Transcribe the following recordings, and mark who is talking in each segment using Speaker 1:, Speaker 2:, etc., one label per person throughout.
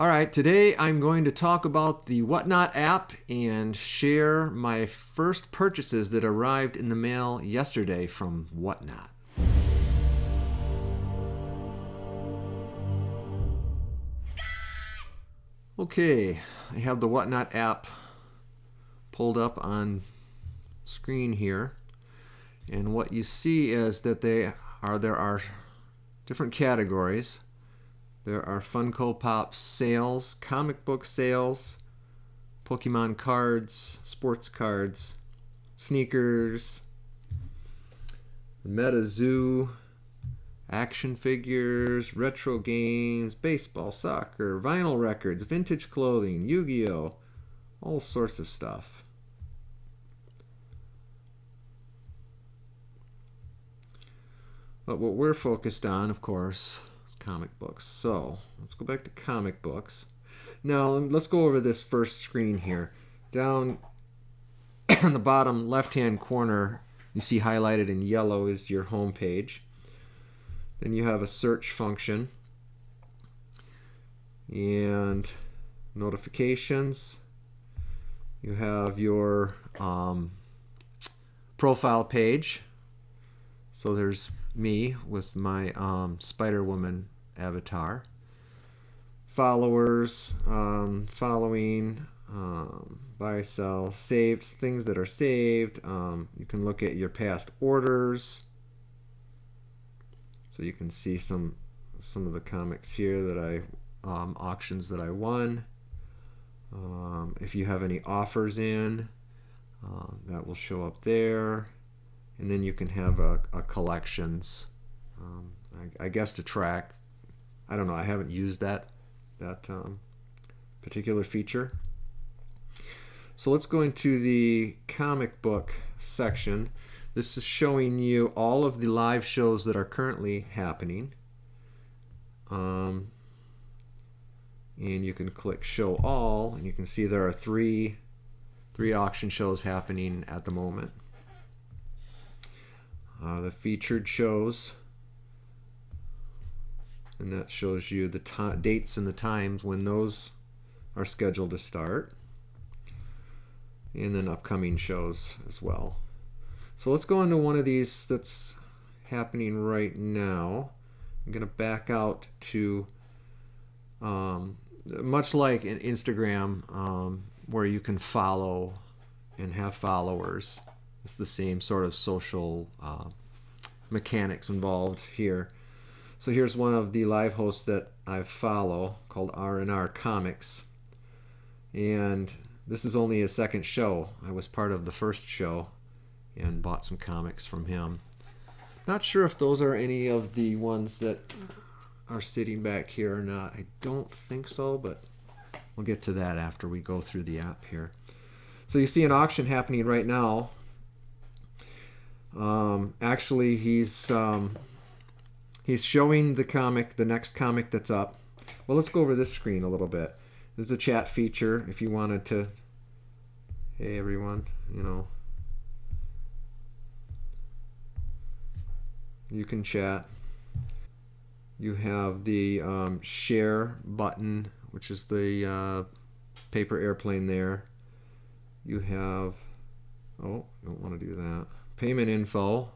Speaker 1: All right, today I'm going to talk about the Whatnot app and share my first purchases that arrived in the mail yesterday from Whatnot. Okay, I have the Whatnot app pulled up on screen here, and what you see is that there are different categories. There are Funko Pop sales, comic book sales, Pokemon cards, sports cards, sneakers, Meta Zoo, action figures, retro games, baseball, soccer, vinyl records, vintage clothing, Yu-Gi-Oh!, all sorts of stuff. But what we're focused on, of course, comic books. So let's go back to comic books. Now let's go over this first screen here. Down on the bottom left hand corner, you see highlighted in yellow is your home page. Then you have a search function and notifications. You have your profile page. So there's me with my Spiderwoman avatar. Followers, following, buy, sell, saved, things that are saved. You can look at your past orders. So you can see some of the comics here that I auctions that I won. If you have any offers in, that will show up there. And then you can have a collections, I guess, to track. I don't know. I haven't used that particular feature. So let's go into the comic book section. This is showing you all of the live shows that are currently happening. And you can click Show All, and you can see there are three auction shows happening at the moment. The featured shows, and that shows you the dates and the times when those are scheduled to start, and then upcoming shows as well. So let's go into one of these that's happening right now. I'm going to back out to much like in Instagram, where you can follow and have followers. It's the same sort of social mechanics involved here. So here's one of the live hosts that I follow called R&R Comics. And this is only his second show. I was part of the first show and bought some comics from him. Not sure if those are any of the ones that are sitting back here or not. I don't think so, but we'll get to that after we go through the app here. So you see an auction happening right now. Actually, he's showing the next comic that's up. Well, let's go over this screen a little bit. There's a chat feature if you wanted to. Hey everyone, you can chat. You have the share button, which is the paper airplane there. You have, oh, don't want to do that. Payment info,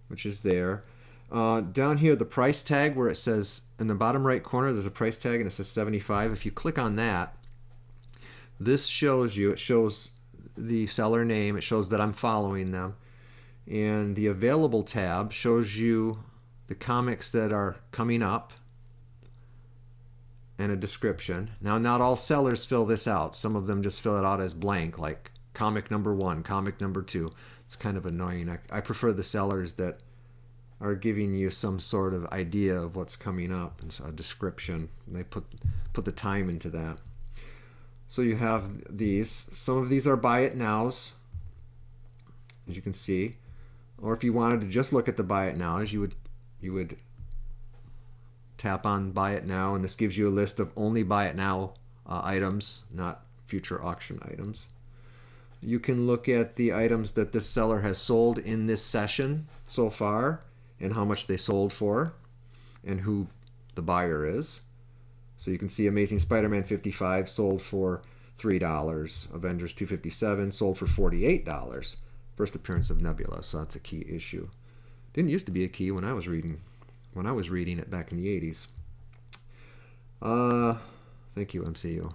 Speaker 1: which is there. Down here, the price tag where it says in the bottom right corner, there's a price tag and it says 75. If you click on that, this shows you, it shows the seller name, it shows that I'm following them. And the available tab shows you the comics that are coming up and a description. Now, not all sellers fill this out. Some of them just fill it out as blank, like comic number 1, comic number 2. It's kind of annoying. I prefer the sellers that are giving you some sort of idea of what's coming up and a description. They put the time into that. So you have these. Some of these are buy it nows, as you can see. Or if you wanted to just look at the buy it nows, you would tap on buy it now, and this gives you a list of only buy it now items, not future auction items. You can look at the items that this seller has sold in this session so far and how much they sold for and who the buyer is. So you can see Amazing Spider-Man 55 sold for $3. Avengers 257 sold for $48. First appearance of Nebula, so that's a key issue. Didn't used to be a key when I was reading it back in the 80s. Thank you, MCU.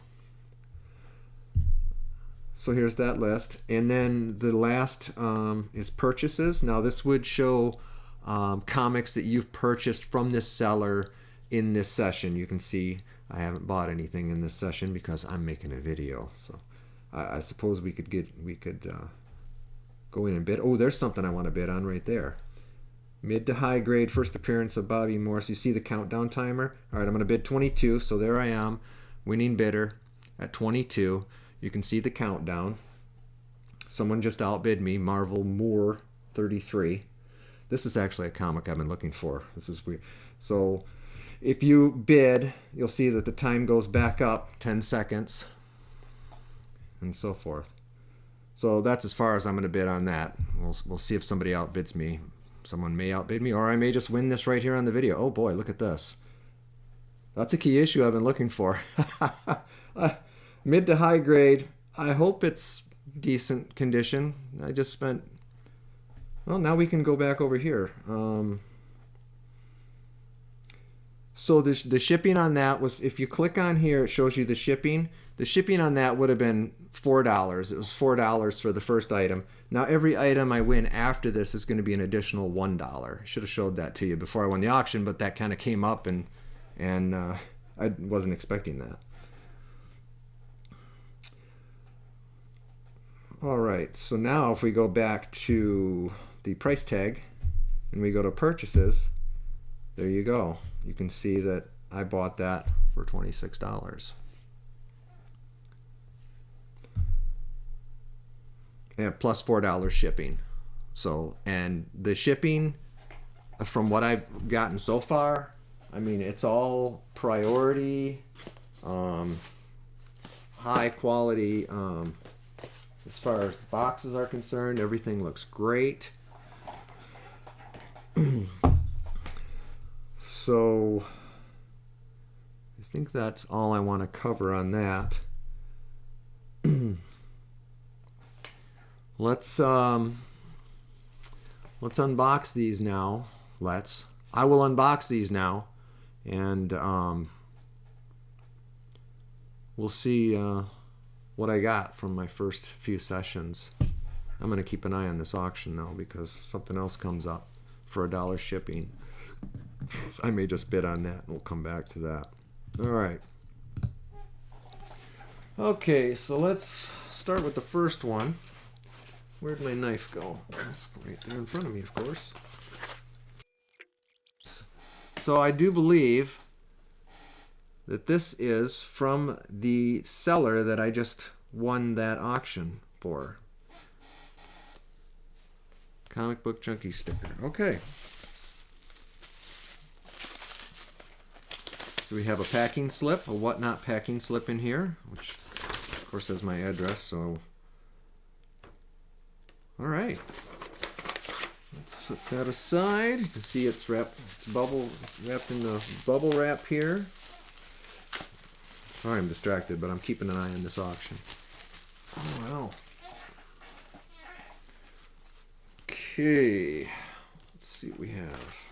Speaker 1: So here's that list. And then the last is purchases. Now this would show comics that you've purchased from this seller in this session. You can see I haven't bought anything in this session because I'm making a video. So I suppose we could go in and bid. Oh, there's something I want to bid on right there. Mid to high grade, first appearance of Bobby Morse. You see the countdown timer? All right, I'm going to bid 22. So there I am, winning bidder at 22. You can see the countdown. Someone just outbid me, Marvel Moore 33. This is actually a comic I've been looking for. This is weird. So if you bid, you'll see that the time goes back up 10 seconds and so forth. So that's as far as I'm going to bid on that. We'll see if somebody outbids me. Someone may outbid me, or I may just win this right here on the video. Oh boy, look at this. That's a key issue I've been looking for. Mid to high grade. I hope it's decent condition. I just spent... Well, now we can go back over here. So the shipping on that was, if you click on here, it shows you the shipping. The shipping on that would have been $4. It was $4 for the first item. Now every item I win after this is going to be an additional $1. I should have showed that to you before I won the auction, but that kind of came up and I wasn't expecting that. All right, so now if we go back to the price tag and we go to purchases, there you go. You can see that I bought that for $26. And plus $4 shipping. So, and the shipping, from what I've gotten so far, I mean, it's all priority, high quality. As far as boxes are concerned, everything looks great. So I think that's all I want to cover on that. Let's unbox these now. I will unbox these now, and we'll see what I got from my first few sessions. I'm going to keep an eye on this auction though, because something else comes up for $1 shipping. I may just bid on that, and we'll come back to that. All right. Okay, so let's start with the first one. Where'd my knife go? It's right there in front of me, of course. So I do believe that this is from the seller that I just won that auction for. Comic Book Junkie sticker. Okay. So we have a packing slip, a whatnot packing slip in here, which of course has my address, so... Alright. Let's put that aside. You can see it's wrapped, wrapped in the bubble wrap here. Sorry I'm distracted, but I'm keeping an eye on this auction. Oh well. Okay. Let's see what we have.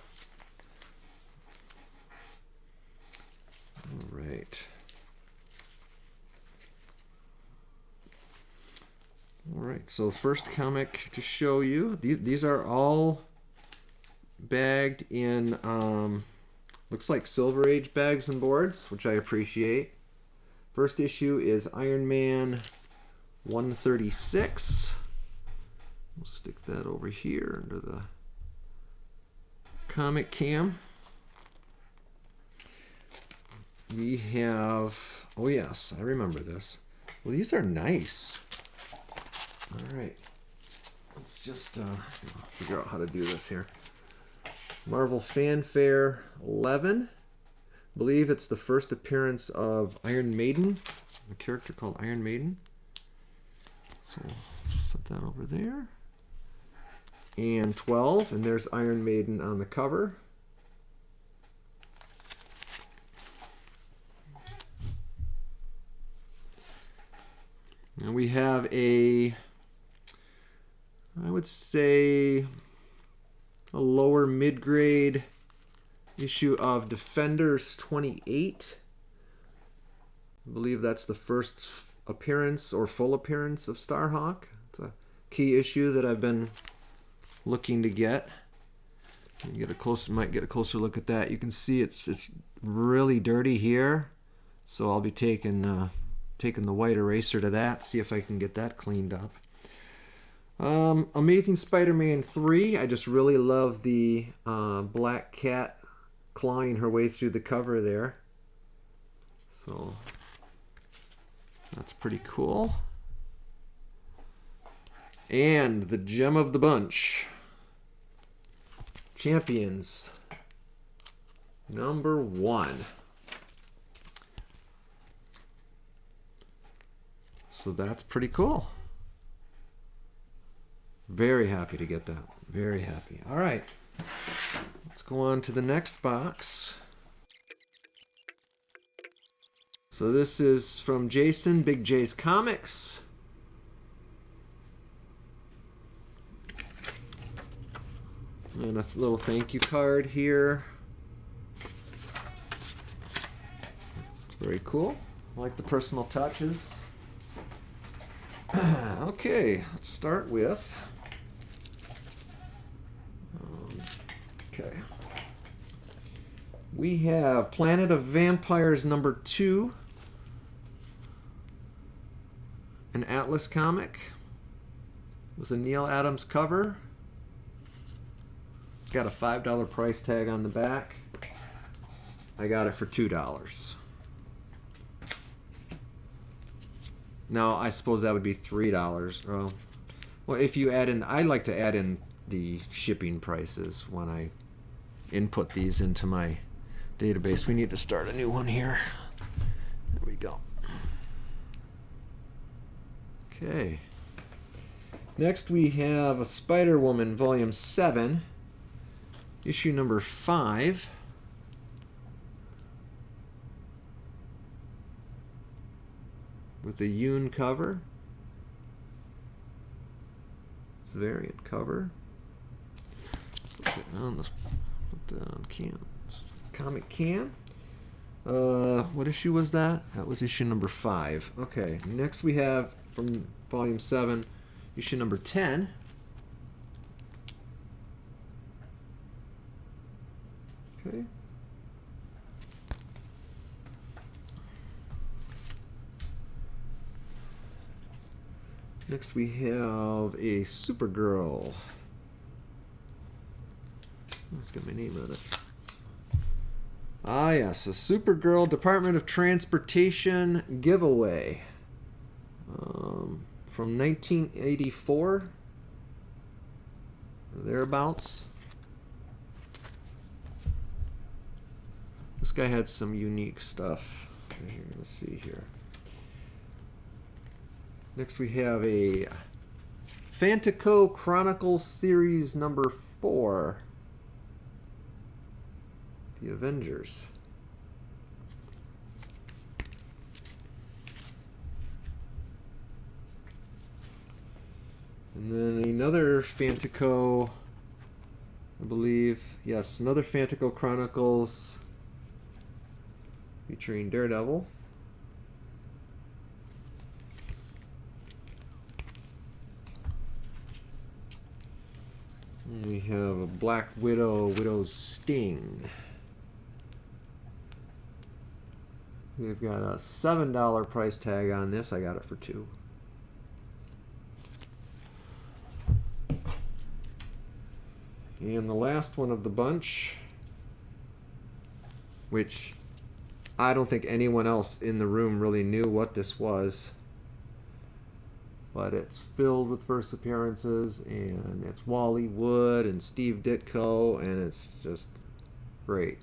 Speaker 1: All right. All right, so the first comic to show you, these are all bagged in, looks like Silver Age bags and boards, which I appreciate. First issue is Iron Man 136. We'll stick that over here under the comic cam. We have, oh yes, I remember this. Well, these are nice. All right, let's just figure out how to do this here. Marvel Fanfare 11. I believe it's the first appearance of Iron Maiden, a character called Iron Maiden. So let's set that over there. And 12, and there's Iron Maiden on the cover. And we have a, I would say, a lower mid-grade issue of Defenders 28. I believe that's the first appearance or full appearance of Starhawk. It's a key issue that I've been looking to get. Might get a closer look at that. You can see it's really dirty here, so I'll be taking the white eraser to that, see if I can get that cleaned up. Amazing Spider-Man 3. I just really love the black cat clawing her way through the cover there. So that's pretty cool. And the gem of the bunch. Champions #1. So that's pretty cool. Very happy to get that. Very happy. All right. Let's go on to the next box. So this is from Jason, Big J's Comics. And a little thank you card here. It's very cool. I like the personal touches. Okay, let's start with... okay. We have Planet of Vampires #2. An Atlas comic with a Neil Adams cover. It's got a $5 price tag on the back. I got it for $2. No, I suppose that would be $3. Well, if you add in, I like to add in the shipping prices when I input these into my database. We need to start a new one here. There we go. Okay. Next we have a Spiderwoman Volume 7, issue number 5. With a Yoon cover. Variant cover. Put that on comic can. What issue was that? That was issue number 5. Okay, next we have from Volume 7, issue number 10. Okay. Next we have a Supergirl. Let's get my name on it. Ah yes, a Supergirl Department of Transportation giveaway. From 1984. Or thereabouts. This guy had some unique stuff. You're going to see here. Next we have a Fantico Chronicles Series number 4. The Avengers. And then another Fantico, I believe, yes, another Fantico Chronicles featuring Daredevil. And we have a Black Widow, Widow's Sting. We've got a $7 price tag on this. I got it for $2. And the last one of the bunch, which I don't think anyone else in the room really knew what this was, but it's filled with first appearances, and it's Wally Wood and Steve Ditko, and it's just great.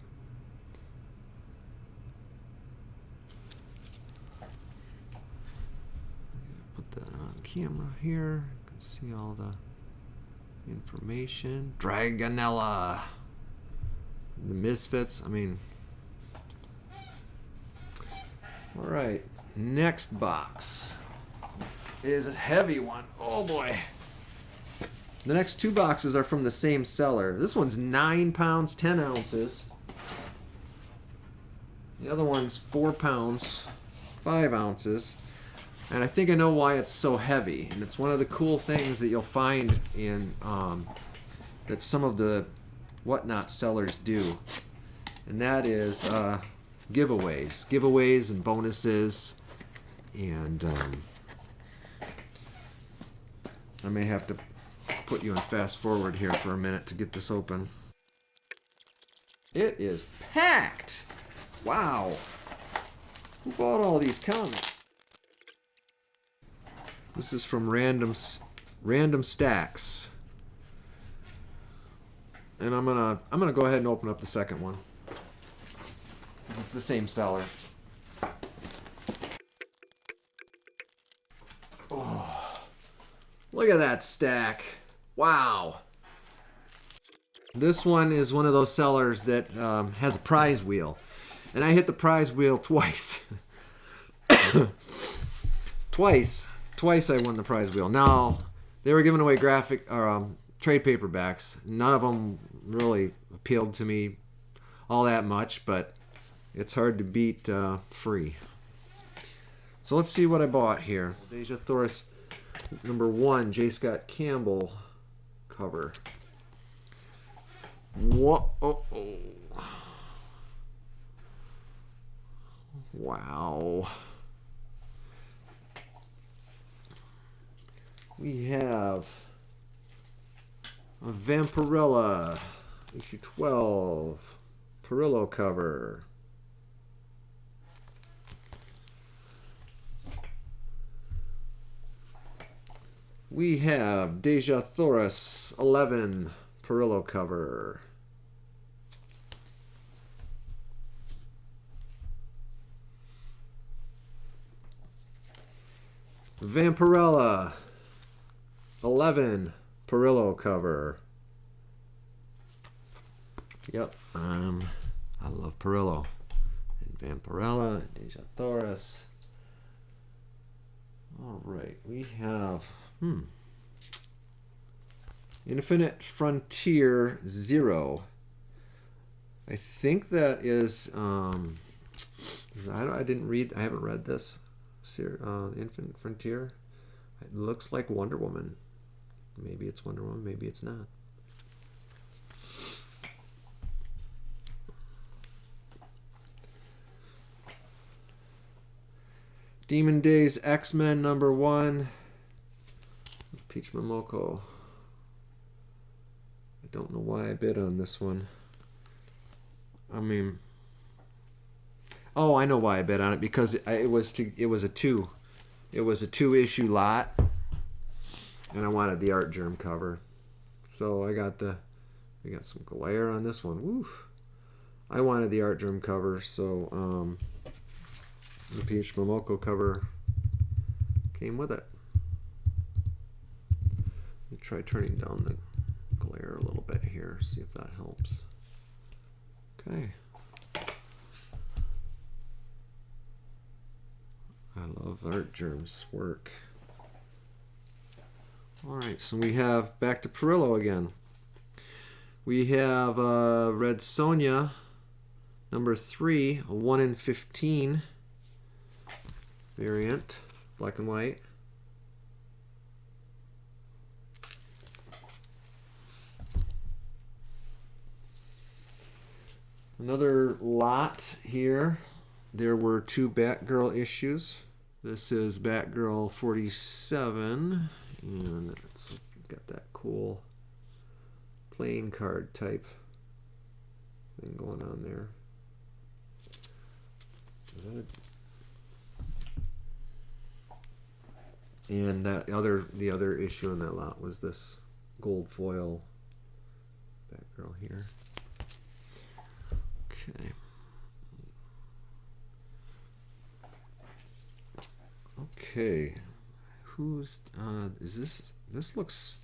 Speaker 1: Put that on camera here. You can see all the information. Dragonella. The Misfits. I mean, all right. Next box. is a heavy one. Oh boy. The next 2 boxes are from the same seller. This one's 9 pounds, 10 ounces. The other one's 4 pounds, 5 ounces. And I think I know why it's so heavy. And it's one of the cool things that you'll find in that some of the whatnot sellers do. And that is giveaways. Giveaways and bonuses. And I may have to put you in fast forward here for a minute to get this open. It is packed! Wow! Who bought all these comics? This is from Random Stacks. And I'm gonna go ahead and open up the second one. It's the same seller. Oh, look at that stack. Wow. This one is one of those sellers that has a prize wheel. And I hit the prize wheel twice. Twice I won the prize wheel. Now, they were giving away graphic or trade paperbacks. None of them really appealed to me all that much, but it's hard to beat free. So let's see what I bought here. Deja Thoris #1, J. Scott Campbell cover. What? Oh. Wow. We have a Vampirella, issue 12, Perillo cover. We have Deja Thoris 11 Perillo cover. Vampirella 11 Perillo cover. Yep, I love Perillo. And Vampirella and Deja Thoris. All right, we have Infinite Frontier 0. I think that is I haven't read this. Infinite Frontier. It looks like Wonder Woman. Maybe it's Wonder Woman, maybe it's not. Demon Days X-Men #1. Peach Momoko. I don't know why I bid on this one. I mean, oh, I know why I bid on it, because it was a 2-issue lot, and I wanted the Art Germ cover, so we got some glare on this one. Woo! I wanted the Art Germ cover, so the Peach Momoko cover came with it. Let me try turning down the glare a little bit here, see if that helps. Okay. I love Art Germ's work. Alright, so we have back to Perillo again. We have Red Sonja #3, a 1 in 15 variant, black and white. Another lot here. There were 2 Batgirl issues. This is Batgirl 47, and it's got that cool playing card type thing going on there. And the other issue in that lot was this gold foil Batgirl here. Okay. Okay. Who's is this? This looks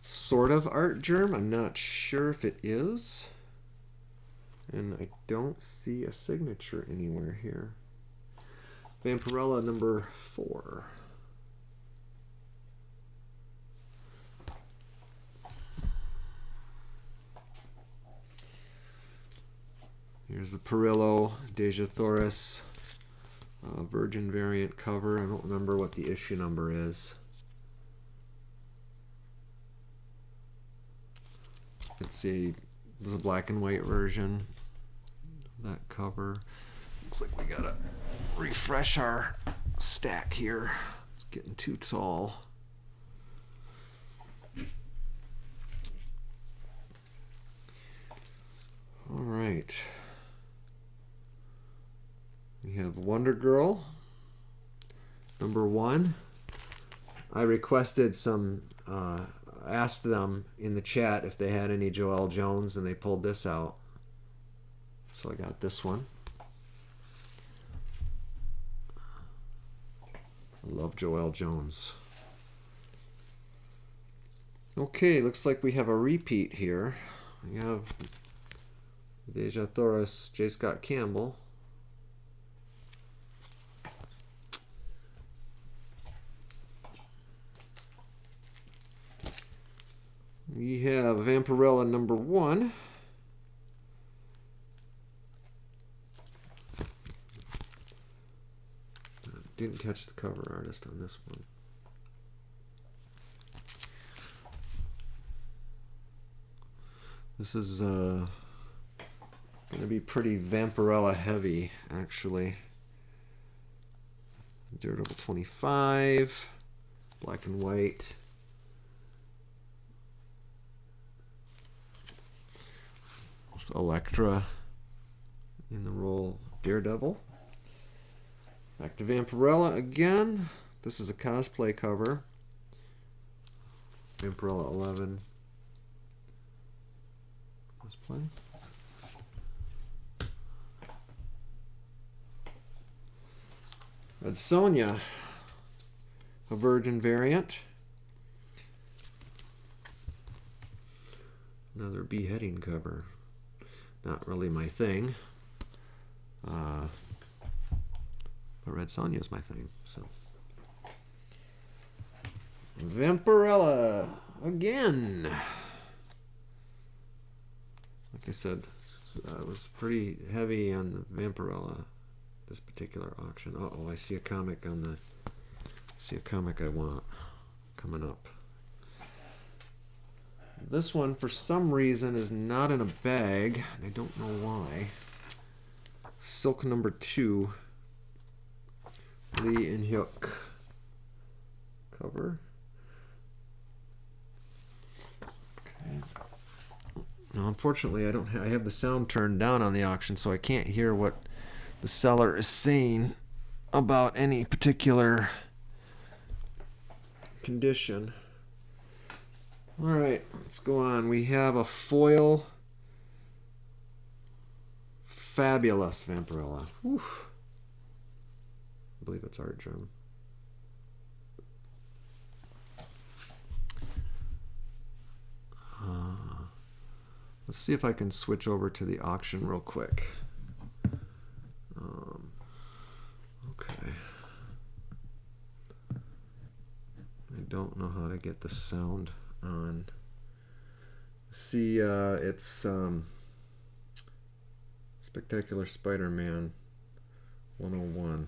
Speaker 1: sort of Art Germ. I'm not sure if it is. And I don't see a signature anywhere here. Vampirella #4. Here's the Perillo Deja Thoris Virgin variant cover. I don't remember what the issue number is. Let's see. This is a black and white version. That cover. Looks like we gotta refresh our stack here. It's getting too tall. All right. We have Wonder Girl, #1. I requested some, asked them in the chat if they had any Joelle Jones, and they pulled this out. So I got this one. I love Joelle Jones. Okay, looks like we have a repeat here. We have Deja Thoris, J. Scott Campbell. We have Vampirella #1. Didn't catch the cover artist on this one. This is going to be pretty Vampirella heavy, actually. Daredevil 25, black and white. Elektra in the role of Daredevil. Back to Vampirella again. This is a cosplay cover. Vampirella 11. Cosplay. Red Sonja, a Virgin variant. Another beheading cover. Not really my thing. But Red Sonja is my thing. So Vampirella again. Like I said, it was pretty heavy on the Vampirella this particular auction. Uh-oh, I see a comic on the. See a comic I want coming up. This one, for some reason, is not in a bag. I don't know why. Silk #2. Lee and Hyuk cover. Okay. Now, unfortunately, I don't. I have the sound turned down on the auction, so I can't hear what the seller is saying about any particular condition. All right, let's go on. We have a foil fabulous Vampirella. Oof. I believe it's art germ. Let's see if I can switch over to the auction real quick. Okay. I don't know how to get the sound on. See, it's Spectacular Spider-Man 101.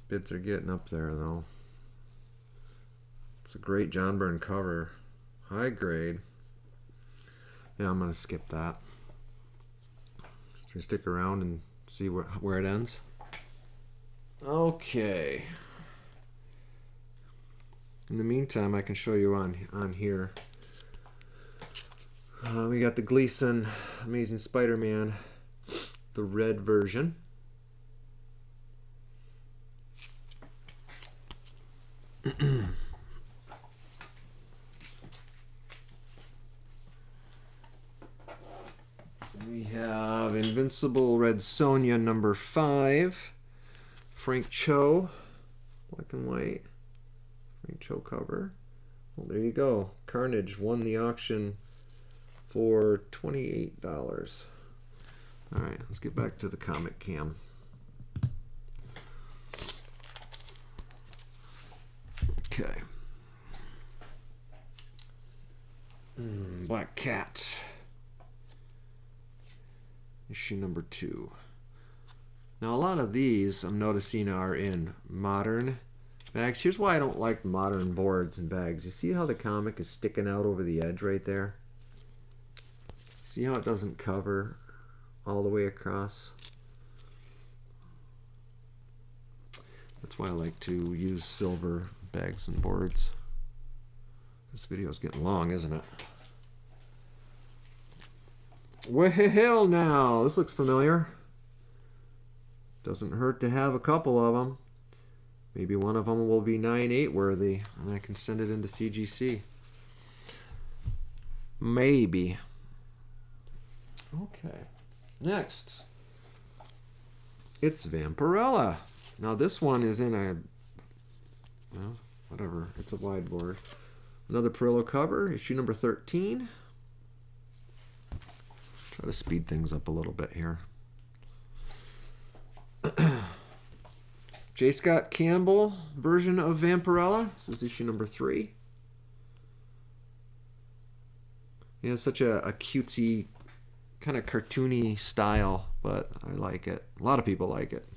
Speaker 1: Bids are getting up there, though. It's a great John Byrne cover. High grade. Yeah, I'm going to skip that. Should we stick around and see where it ends? Okay. In the meantime, I can show you on here. We got the Gleason Amazing Spider-Man, the red version. We have Invincible Red Sonja #5. Frank Cho, black and white. Frank Cho cover. Well, there you go. Carnage won the auction for $28. All right, let's get back to the comic cam. Okay. Black Cat. Issue number 2. Now a lot of these I'm noticing are in modern bags. Here's why I don't like modern boards and bags. You see how the comic is sticking out over the edge right there? See how it doesn't cover all the way across? That's why I like to use silver bags and boards. This video is getting long, isn't it? Well, now, this looks familiar. Doesn't hurt to have a couple of them. Maybe one of them will be 9.8 worthy, and I can send it into CGC. Maybe. Okay. Next. It's Vampirella. Now this one is in a, well, whatever. It's a wide board. Another Perillo cover, issue number 13. Try to speed things up a little bit here. J. Scott Campbell version of Vampirella. This is issue number 3. Yeah, such a cutesy, kind of cartoony style, but I like it. A lot of people like it.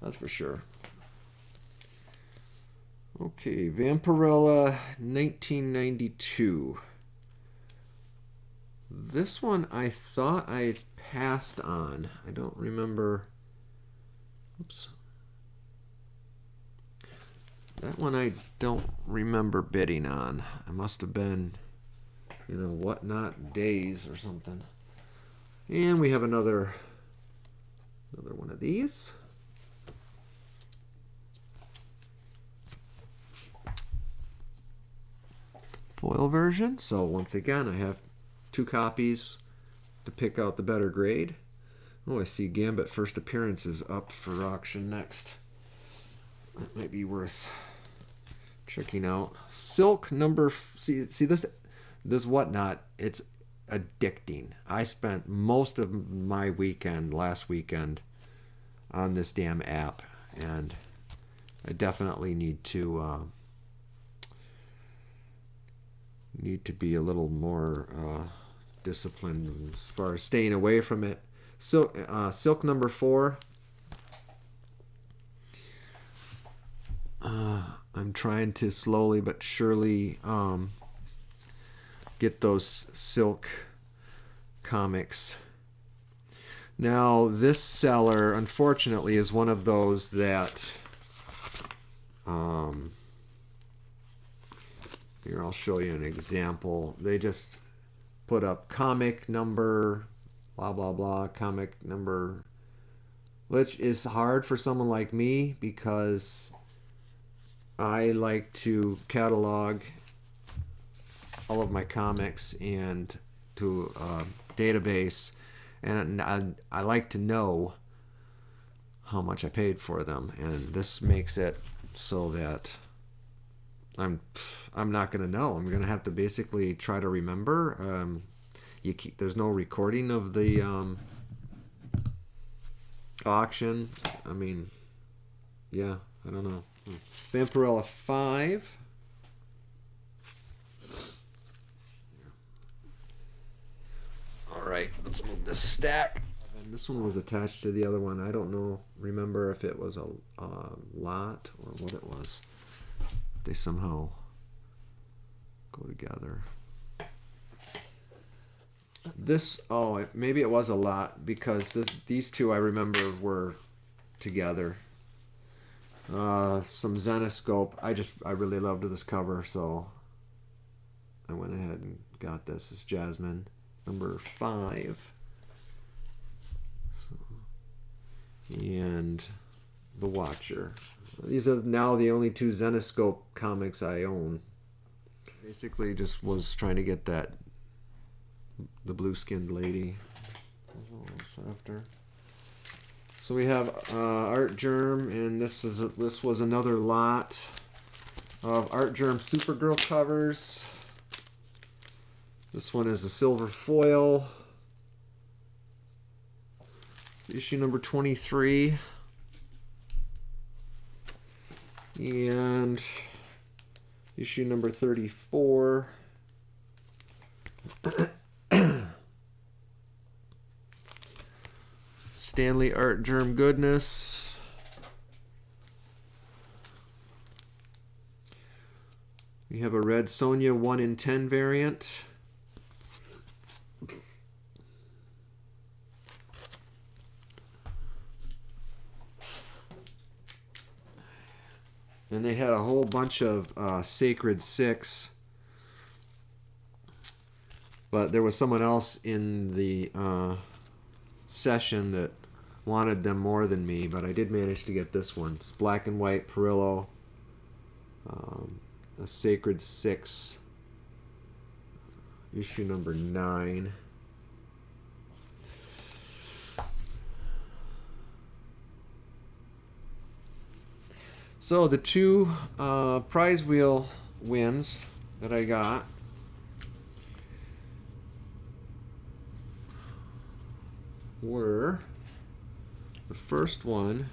Speaker 1: That's for sure. Okay, Vampirella 1992. This one I thought I passed on. I don't remember. Oops. That one I don't remember bidding on. I must have been, you know, Whatnot Days or something. And we have another one of these. Foil version. So once again, I have 2 copies to pick out the better grade. Oh, I see Gambit first appearance is up for auction next. That might be worth checking out. Silk number. See this Whatnot. It's addicting. I spent most of my weekend last weekend on this damn app, and I definitely need to be a little more disciplined as far as staying away from it. So, Silk number 4. I'm trying to slowly but surely get those Silk comics. Now, this seller, unfortunately, is one of those that here, I'll show you an example. They just put up comic number, blah, blah, blah, comic number, which is hard for someone like me because I like to catalog all of my comics and to a database, and I like to know how much I paid for them, and this makes it so that I'm not going to know. I'm going to have to basically try to remember. There's no recording of the auction. I mean, yeah, I don't know. Vampirella 5. All right, let's move this stack. And this one was attached to the other one. I don't remember if it was a lot or what it was. They somehow go together. Maybe it was a lot because these two I remember were together. Some Zenoscope. I really loved this cover, so I went ahead and got this. It's Jasmine number 5. And The Watcher. These are now the only 2 Zenoscope comics I own. Basically just was trying to get the blue-skinned lady. After. So we have Art Germ, and this was another lot of Art Germ Supergirl covers. This one is a silver foil. Issue number 23. And issue number 34. Stanley Art Germ Goodness. We have a Red Sonja 1 in 10 variant. And they had a whole bunch of Sacred 6. But there was someone else in the session that wanted them more than me, but I did manage to get this one. It's black and white Perillo, a Sacred 6, issue number 9. So the two prize wheel wins that I got were, the first one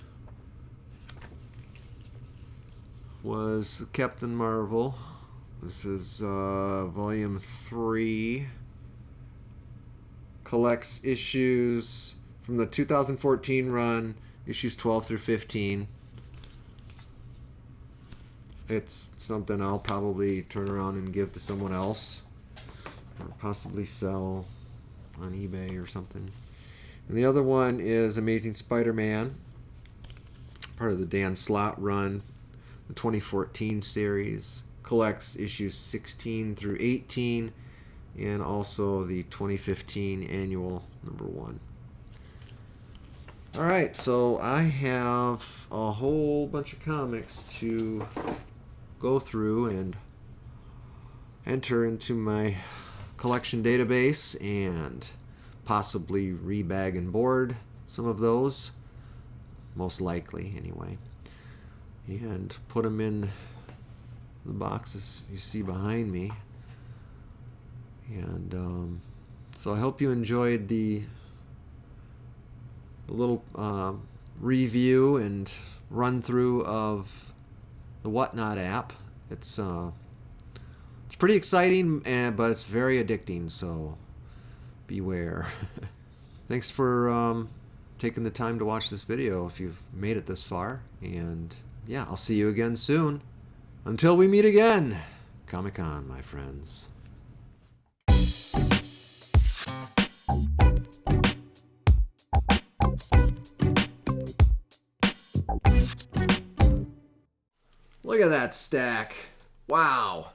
Speaker 1: was Captain Marvel. This is volume 3. Collects issues from the 2014 run, issues 12 through 15. It's something I'll probably turn around and give to someone else, or possibly sell on eBay or something. And the other one is Amazing Spider-Man, part of the Dan Slott run, the 2014 series. Collects issues 16 through 18, and also the 2015 annual number 1. Alright, so I have a whole bunch of comics to go through and enter into my collection database and possibly rebag and board some of those, most likely anyway, and put them in the boxes you see behind me. And so I hope you enjoyed the little review and run through of the Whatnot app. It's pretty exciting, but it's very addicting, so beware. Thanks for taking the time to watch this video if you've made it this far, and yeah, I'll see you again soon. Until we meet again, Comic-Con, my friends. Look at that stack. Wow.